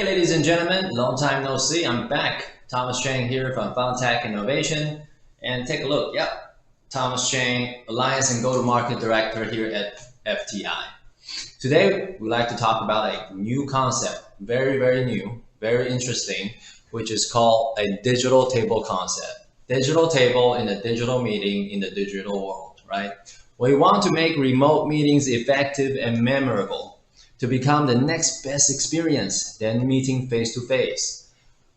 Hey ladies and gentlemen, long time no see, I'm back. Thomas Chang here from FunTech Innovation. And take a look, yep, Thomas Chang, Alliance and Go-to-Market Director here at FTI. Today, we'd like to talk about a new concept, very new, very interesting, which is called a digital table concept. Digital table in a digital meeting in the digital world, right? We want to make remote meetings effective and memorable to become the next best experience than meeting face-to-face.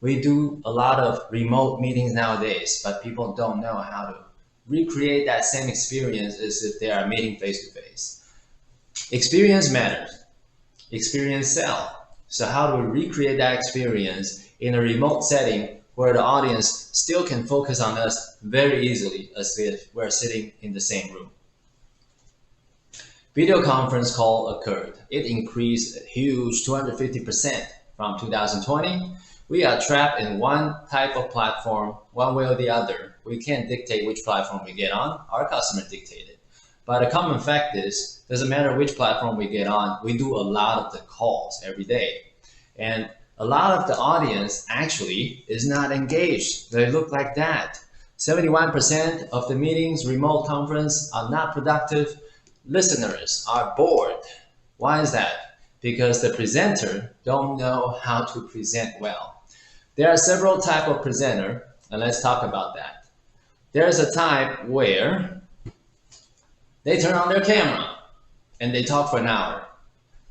We do a lot of remote meetings nowadays, but people don't know how to recreate that same experience as if they are meeting face-to-face. Experience matters. Experience sell. So how do we recreate that experience in a remote setting where the audience still can focus on us very easily as if we're sitting in the same room? Video conference call occurred. It increased a huge 250% from 2020. We are trapped in one type of platform, one way or the other. We can't dictate which platform we get on. Our customer dictated. But a common fact is, doesn't matter which platform we get on, we do a lot of the calls every day. And a lot of the audience actually is not engaged. They look like that. 71% of the meetings, remote conference are not productive. Listeners are bored. Why is that? Because the presenter don't know how to present well. There are several types of presenter, and let's talk about that. There's a type where they turn on their camera and they talk for an hour.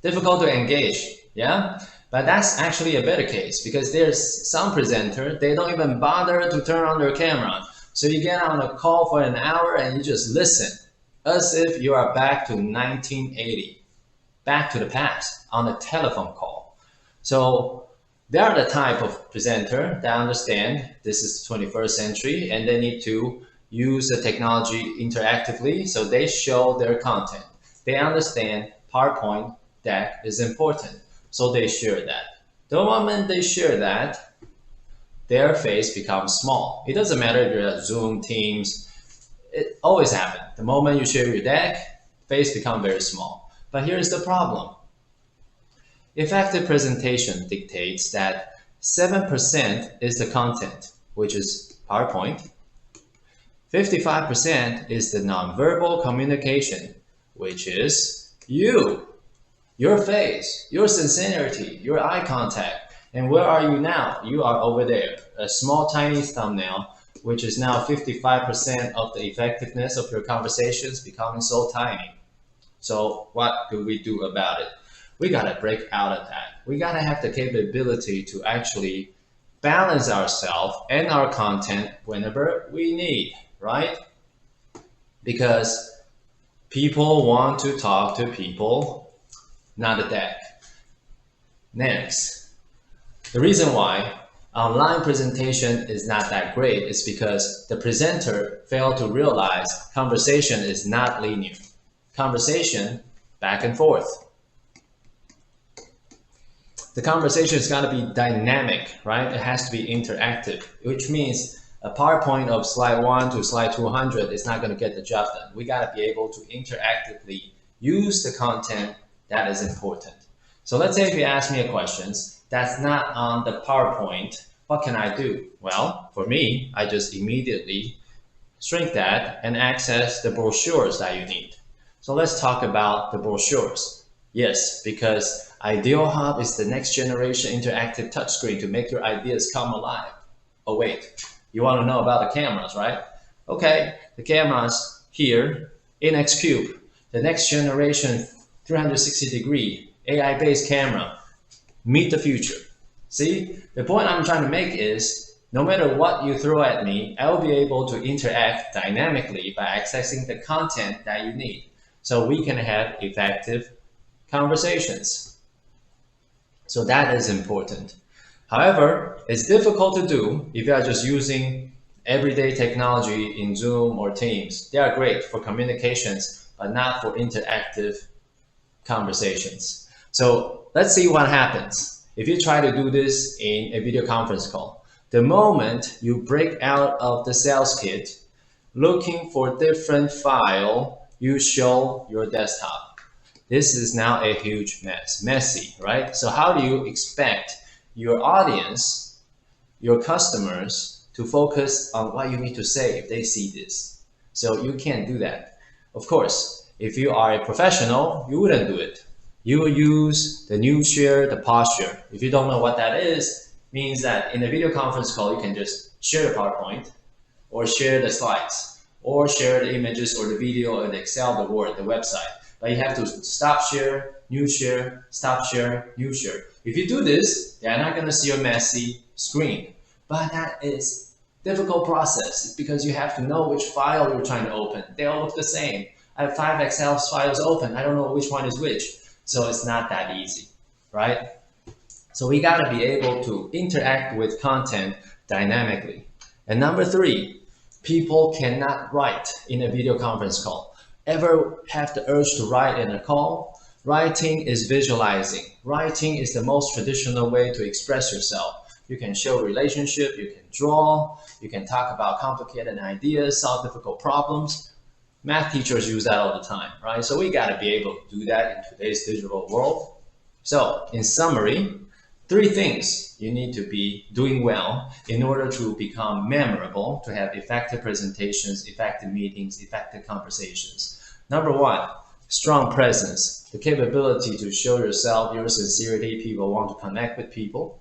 Difficult to engage, yeah? But that's actually a better case because there's some presenter, they don't even bother to turn on their camera. So you get on a call for an hour and you just listen. As if you are back to 1980, back to the past on a telephone call. So they are the type of presenter that understand this is the 21st century and they need to use the technology interactively so they show their content. They understand PowerPoint deck is important, so they share that. The moment they share that, their face becomes small. It doesn't matter if you're at Zoom, Teams, it always happens. The moment you share your deck, face becomes very small. But here's the problem. Effective presentation dictates that 7% is the content, which is PowerPoint. 55% is the nonverbal communication, which is you, your face, your sincerity, your eye contact. And where are you now? You are over there, a small, tiny thumbnail, which is now 55% of the effectiveness of your conversations becoming so tiny. So what do we do about it? We gotta break out of that. We gotta have the capability to actually balance ourselves and our content whenever we need, right? Because people want to talk to people, not a deck. Next, the reason why online presentation is not that great is because the presenter failed to realize conversation is not linear. Conversation back and forth. The conversation is gotta be dynamic, right? It has to be interactive, which means a PowerPoint of slide 1 to slide 200 is not gonna get the job done. We gotta be able to interactively use the content that is important. So let's say if you ask me a question that's not on the PowerPoint, what can I do? Well, for me, I just immediately shrink that and access the brochures that you need. So let's talk about the brochures. Yes, because Ideao Hub is the next generation interactive touchscreen to make your ideas come alive. Oh wait, you want to know about the cameras, right? Okay, the cameras here, Innex Cube, the next generation 360-degree AI-based camera. Meet the future. See, the point I'm trying to make is no matter what you throw at me, I will be able to interact dynamically by accessing the content that you need so we can have effective conversations. So that is important. However, it's difficult to do if you are just using everyday technology in Zoom or Teams. They are great for communications, but not for interactive conversations. So let's see what happens if you try to do this in a video conference call. The moment you break out of the sales kit, looking for different file, you show your desktop. This is now a huge mess, messy, right? So how do you expect your audience, your customers, to focus on what you need to say if they see this. So you can't do that. Of course, if you are a professional, you wouldn't do it. You will use the news share, the posture. If you don't know what that is, means that in a video conference call, you can just share the PowerPoint or share the slides or share the images or the video or the Excel, the Word, the website. But you have to stop share, new share, stop share, new share. If you do this, they're not going to see your messy screen. But that is a difficult process because you have to know which file you're trying to open. They all look the same. I have 5 Excel files open. I don't know which one is which. So it's not that easy, right? So we got to be able to interact with content dynamically. And number 3, people cannot write in a video conference call. Ever have the urge to write in a call? Writing is visualizing. Writing is the most traditional way to express yourself. You can show relationship, you can draw, you can talk about complicated ideas, solve difficult problems. Math teachers use that all the time, right? So we got to be able to do that in today's digital world. So in summary, 3 things you need to be doing well in order to become memorable, to have effective presentations, effective meetings, effective conversations. Number 1, strong presence, the capability to show yourself, your sincerity. People want to connect with people.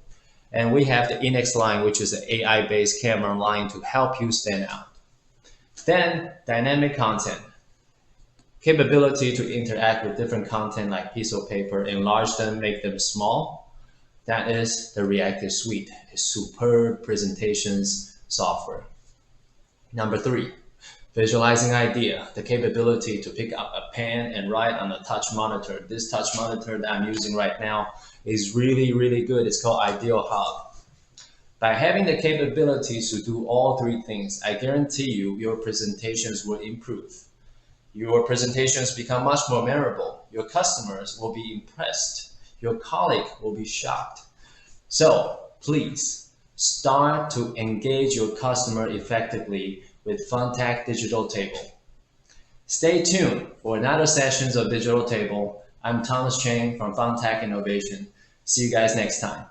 And we have the Innex line, which is an AI-based camera line to help you stand out. Then dynamic content, capability to interact with different content like piece of paper, enlarge them, make them small. That is the Reactiv SUITE, a superb presentations software. Number 3, visualizing idea, the capability to pick up a pen and write on a touch monitor. This touch monitor that I'm using right now is really, really good. It's called Ideao Hub. By having the capabilities to do all 3 things, I guarantee you your presentations will improve. Your presentations become much more memorable. Your customers will be impressed. Your colleague will be shocked. So please start to engage your customer effectively with Funtac Digital Table. Stay tuned for another sessions of Digital Table. I'm Thomas Chang from Funtac Innovation. See you guys next time.